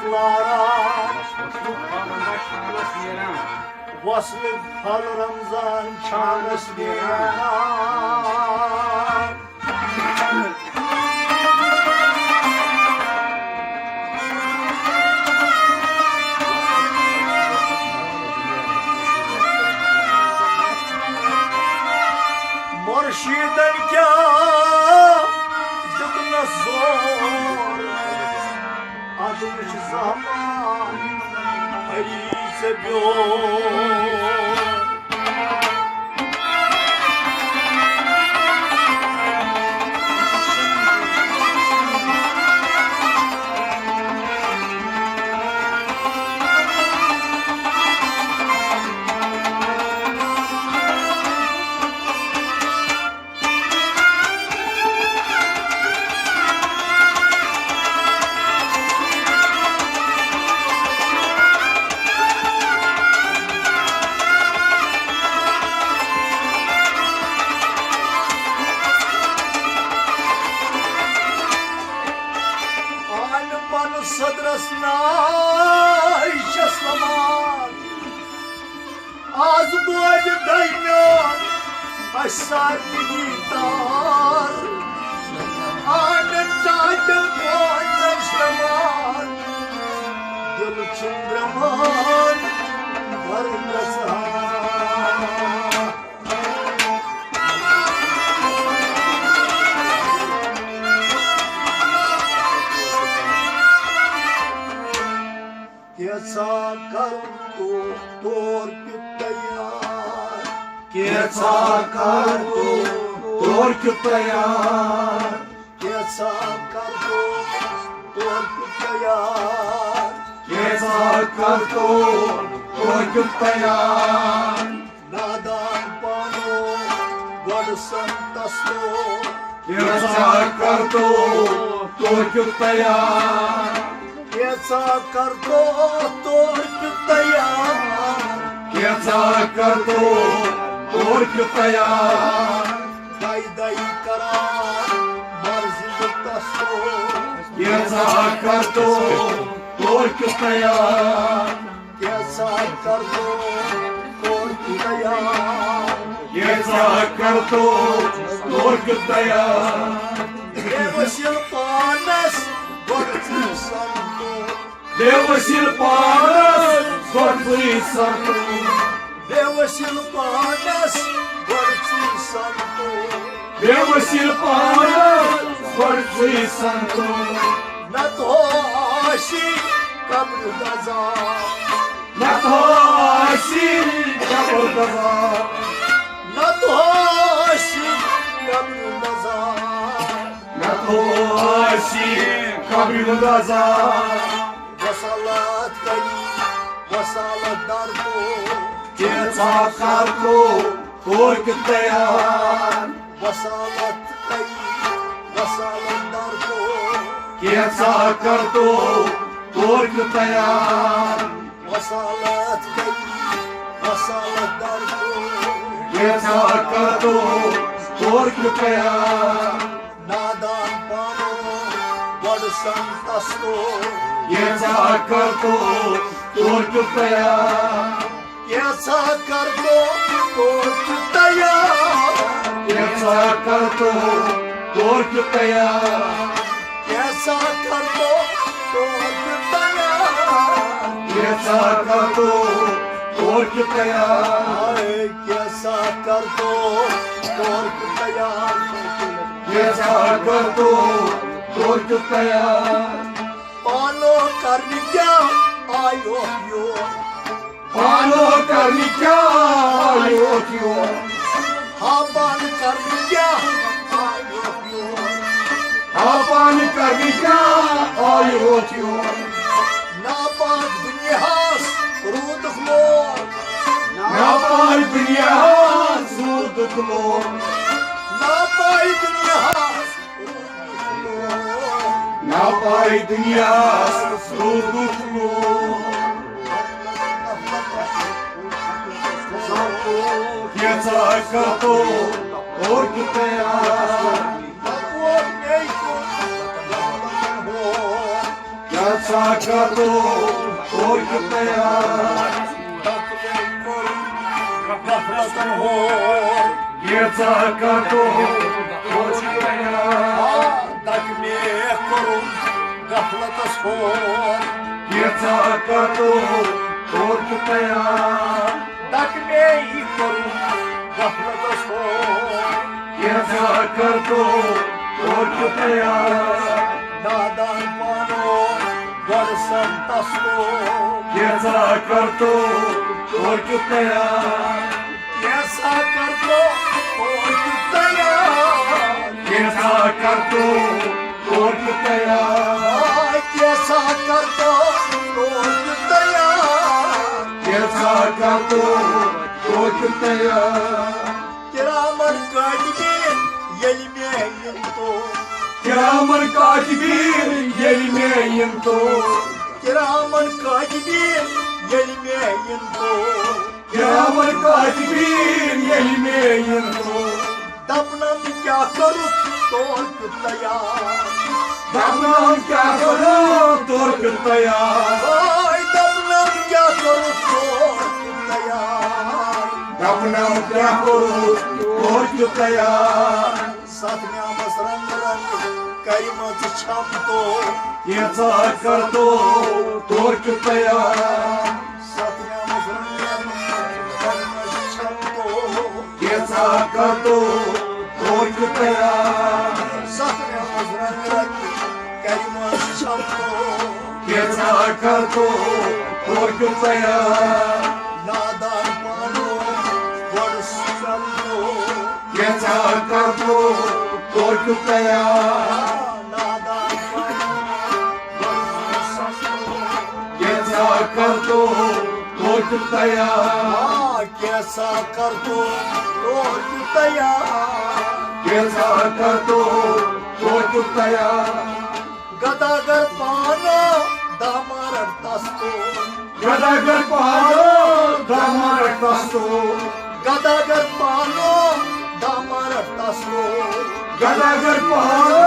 Çocuklara vaslı fal Ramazan çağrısına Murşiden kâh dıkna zor Adılış zaman Alize byor Sadrasına işaslaman Az bu acı daymıyor Aşsar bir gitar Annem çağcıl boğazlaşlaman Gül çındraman Varlasın कैसा कर तू तोर्क तैयार कैसा कर तू तोर्क तैयार कैसा कर तू तोर्क तैयार कैसा कर तू तोर्क तैयार नादान पानो गड संतस्तो कैसा कर तू तोर्क तैयार कैसा कर दो तोर्क तैयार कैसा कर तू तोर्क तैयार दाई दाई करार मर्जी तस्तो कैसा कर तू तोर्क तैयार कैसा कर दो तोर्क तैयार कैसा कर तू तोर्क तैयार Devasil panas gortsi santo Devasil panas gortsi santo Devasil panas gortsi santo Devasil panas gortsi santo Natoshi kabr daza Natoshi kabr daza Natoshi kabr daza Natoshi kabr daza Vasalat kali vasalat darko कैसा कर तू तोर्क तैयार Vasalat kali vasalat darko कैसा कर तू तोर्क तैयार Vasalat kali vasalat darko कैसा कर तू तोर्क तैयार Nadan pano gad santasto कैसा कर तू तोर्क तैयार कैसा कर दो तोर्क तैयार कैसा कर तू तोर्क तैयार कैसा कर दो तोर्क तैयार कैसा कर तू तोर्क तैयार कैसा कर दो तोर्क तैयार कैसा कर तू तोर्क तैयार पालो कर क्या आयो यो पालो करनी क्या आयो क्यों हाबान कर क्या आयो यो आपान करनी क्या आयो क्यों नापाक दुनियास रूद खलो नापाई दुनिया सूद खलो नापाई दुनियास नापाई दुनिया सूद खलो कैसा कर तू तोर्क तैयार कैसा कर दो और तैयार गफलतन हो कैसा कर दो और तैयार तक में करूं गफलतस हो कैसा कर दो और तैयार तक में ही करूं गफलतस हो कैसा कर दो और तैयार नादान पानो गढ़ संतस को कैसा कर दो और तैयार कैसा कर दो और तैयार कैसा कर दो और तैयार कैसा कर दो और तैयार कैसा कर दो और तैयार किरामन काटिबीन येल में यंतो किरामन कातिबीन येल में यंतो किरामन काटिबीन येल में यंतो किरामन कातिबीन येल में यंतो दफनम क्या करूं तो तैयार दफनम क्या करो तोर तैयार दफनम क्या करूं तो तैयार दफनम क्या करो तोर तैयार सत न्यामस रंग रंग करिमत छम तो कैसा कर दो तोर तैयार सत न्यामस रंग रंग करिमत छम तो कैसा कर दो तोर तैयार सत न्यामस रंग रंग करिमत छम तो कैसा कर दो तोर तैयार नादान पानो गढ़ छम तो कैसा कर दो तोर तैयार नादान पानो गढ़ छम तो कैसा कर दो तोर तैयार कैसा कर दो रोज तैयार कैसा कर दो तोर तैयार गदागर पानो दामर तस्तो गदागर पालो दामर तस्तो गदागर पानो दामर तस्तो गदागर पालो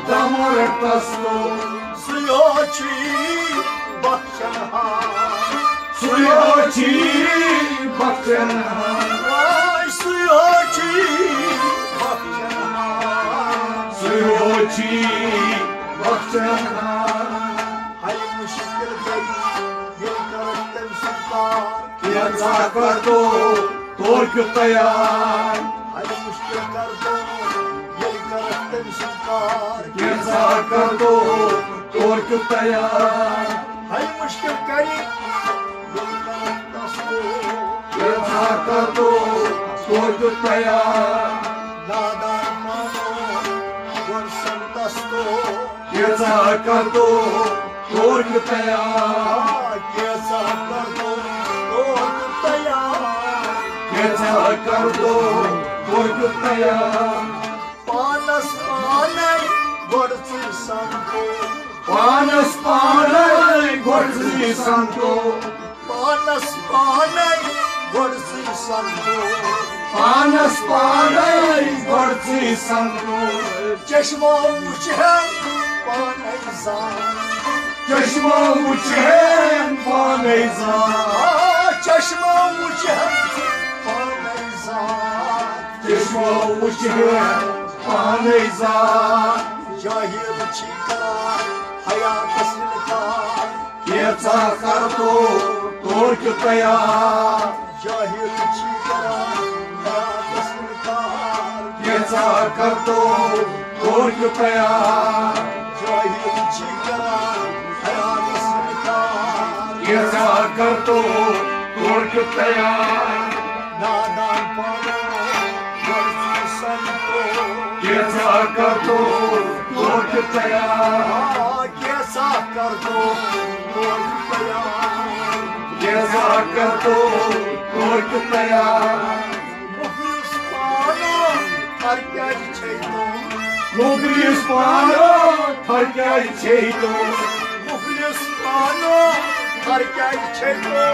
दामर तस्तो सुयोची बख्शनहा सुयोची बख्शन सुयोची बख्शनहा सुयोची बख्शन हर मुश्किल गई ये करतन सरकार कैसा कर दो तोर तैयार हर मुश्किल कर दो ये करतन सरकार कैसा कर दो तोर तैयार हर मुश्किल करी ये करतस को कैसा कर दो तोर तैयार नादान मानो वर्षन दस्तो कैसा कर दो तोर तैयार कैसा कर दो रोज तैयार कैसा कर दो तोर तैयार पानस पाने वर्षी संतो पानस पाने गोरजी संतो पानस पाने वर्षी संतो पानस पाने गोरजी संतो चश्मा मुझहन पाने जान चश्मा मुझे पाने जा चश्मा मुझहन पाने जान चश्मा मुझे पाने जा जाहिर छिकरा हयात सिलकार कैसा कर दो तोर तैयार जाहिर छिकरा हयात सिलकार कैसा कर दो तोर तैयार जाहिर छिकरा हयात सिलकार कैसा कर दो तोर तैयार नादान पानो वर्षी संतो कैसा कर दो तोर तैयार कैसा कर दो रोज तैयार कैसा कर दो तोर तैयार मुखलिस पानो हर क्या छैतो मुखलिस पानो हर क्या छैतो मुखलिस पानो हर क्या छैतो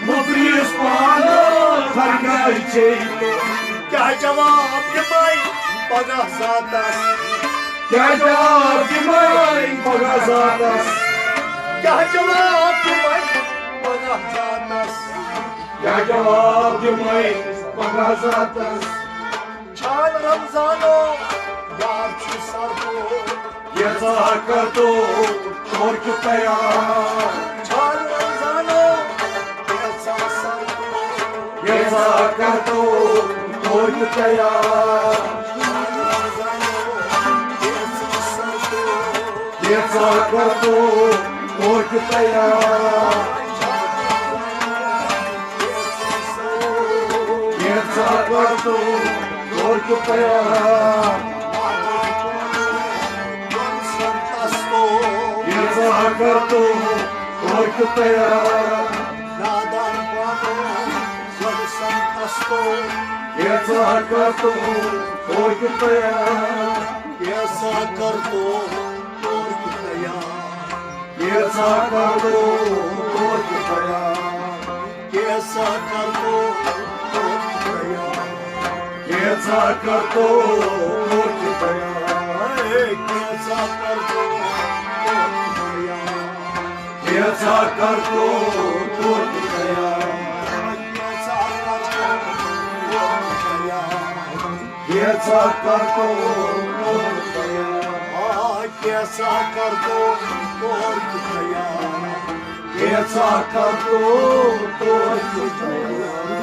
मुखलिस पानो हर क्या छैतो क्या जवाब दिमाई पगा सातस क्या जवाब दिमाई पगा सातस क्या जवाब तुम्हें बघा जातास क्या जवाब तुम्हें बघा जातास छान रमजानो यारची सारखो याचा करतो तोच तयार छान रमजानो याचा सारखो याचा करतो तोच तयार छान रमजानो याची सारखो याचा करतो तोच तयार याचा करतो तोच तयार याचा करतो तोच तयार नादान पानो जग संत असतो याचा करतो तोच तयार याचा करतो तोच तयार याचा करतो तोच तयार याचा करतो तोच तयार याचा करतो तोच तयार याचा करतो तोच तयार याचा करतो तोच तयार याचा करतो तोच तयार याचा करतो तोच तयार याचा करतो तोच तयार याचा करतो तोच तयार